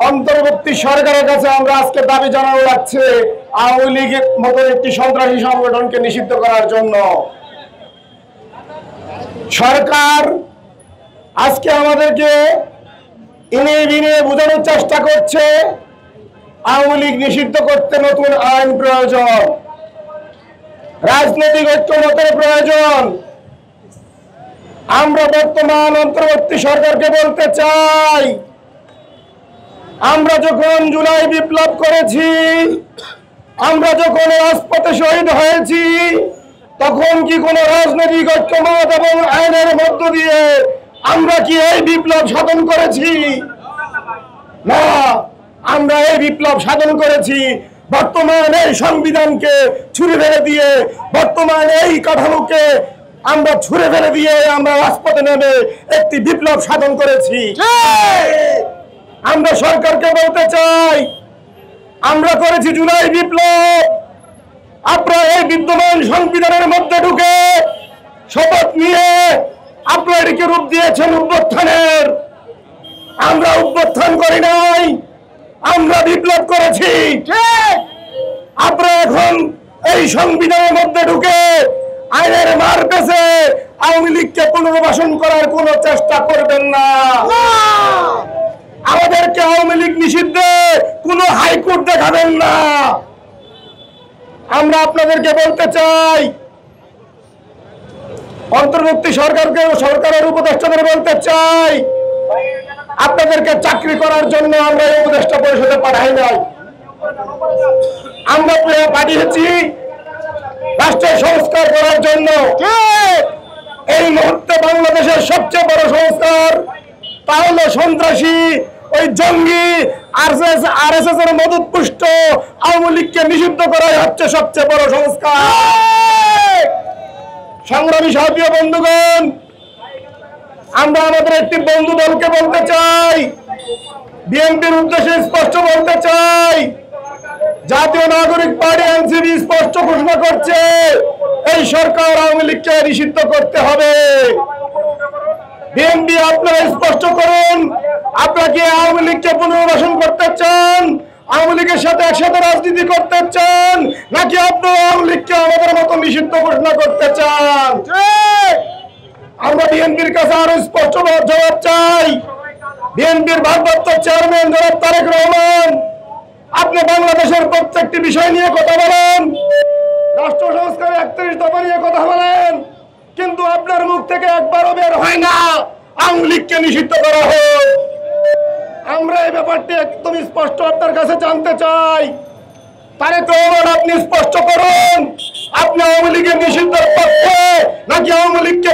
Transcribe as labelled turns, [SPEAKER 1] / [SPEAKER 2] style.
[SPEAKER 1] অন্তর্বর্তী সরকারের কাছে আমরা আজকে দাবি জানানো যাচ্ছে আওয়ামী লীগের মতো একটি সন্ত্রাসী সংগঠনকে নিষিদ্ধ করার জন্য। সরকার আজকে আমাদেরকে ইনে বিনে বোঝানোর চেষ্টা করছে আওয়ামী লীগ নিষিদ্ধ করতে নতুন আইন প্রয়োজন, রাজনৈতিক ঐক্যমতের প্রয়োজন। আমরা বর্তমান অন্তর্বর্তী সরকারকে বলতে চাই, আমরা যখন জুলাই বিপ্লব করেছি, আমরা যখন রাজপথে শহীদ হয়েছি, তখন কি কোনো রাজনৈতিক ঐক্যমত এবং আইনের মধ্য দিয়ে আমরা কি এই বিপ্লব সাধন করেছি? না, আমরা এই বিপ্লব সাধন করেছি বর্তমান এই সংবিধানকে ছুঁড়ে ফেলে দিয়ে, বর্তমান এই কাঠামোকে আমরা ছুঁড়ে ফেলে দিয়ে আমরা রাজপথে নেমে একটি বিপ্লব সাধন করেছি। আমরা সরকারকে বলতে চাই, আমরা করেছি জুলাই বিপ্লব, আপনারা এই বিদ্যমান সংবিধানের মধ্যে ঢুকে শপথ নিয়ে আপনারা এটিকে রূপ দিয়েছেন অভ্যুত্থানের। আমরা অভ্যুত্থান করি নাই, আমরা বিপ্লব করেছি। আপনারা এখন এই সংবিধানের মধ্যে ঢুকে আইনের মার পেছে আওয়ামী লীগকে পুনর্বাসন করার কোন চেষ্টা করবেন না। আমাদেরকে আওয়ামী লীগ নিষিদ্ধে কোন হাইকোর্ট দেখাবেন না। আমরা আপনাদেরকে বলতে চাই, অন্তর্বর্তী সরকারের উপদেষ্টাদের বলতে চাই, আপনাদেরকে চাকরি করার জন্য আমরা এই উপদেষ্টা পরিষদে পাঠাই নাই, আমরা পাঠিয়েছি রাষ্ট্রের সংস্কার করার জন্য। এই মুহূর্তে বাংলাদেশের সবচেয়ে বড় সংস্কার তা হলো সন্ত্রাসী ওই জঙ্গি আরএসএস এর মদতপুষ্ট আওয়ামী লীগকে নিষিদ্ধ করাই হচ্ছে সবচেয়ে বড় সংস্কার। সংগ্রামী সাথী বন্ধুগণ, আমরা আমাদের একটি বন্ধু দলকে বলতে চাই, বিএনপির উদ্দেশ্যে স্পষ্ট বলতে চাই, জাতীয় নাগরিক পার্টি এনসিপি স্পষ্ট ঘোষণা করছে এই সরকার আওয়ামী লীগকে নিষিদ্ধ করতে হবে। বিএনপি আপনারা স্পষ্ট করুন, আপনারা কি আওয়ামী লীগকে পুনর্বাসন করতে চান, আওয়ামী লীগের সাথে একসাথে রাজনীতি করতে চান, নাকি আপনারা আওয়ামী লীগকে আমাদের মতো নিষিদ্ধ ঘোষণা করতে চান? আমরা বিএনপির কাছে আরো স্পষ্ট জবাব চাই। বিএনপির ভারপ্রাপ্ত চেয়ারম্যান জনাব তারেক রহমান, আপনি বাংলাদেশের প্রত্যেকটি বিষয় নিয়ে কথা বলেন, রাষ্ট্র সংস্কারের 31 দফা নিয়ে কথা বলেন, কিন্তু আপনার মুখ থেকে একবারও বের হয় না আওয়ামী লীগকে নিষিদ্ধ করা হোক। আমরা এই ব্যাপারটি একদম স্পষ্ট আপনার কাছে জানতে চাই। তারেক রহমান, আপনি স্পষ্ট করুন, আপনি আওয়ামী লীগের নিষিদ্ধের পক্ষে নাকি আওয়ামী লীগকে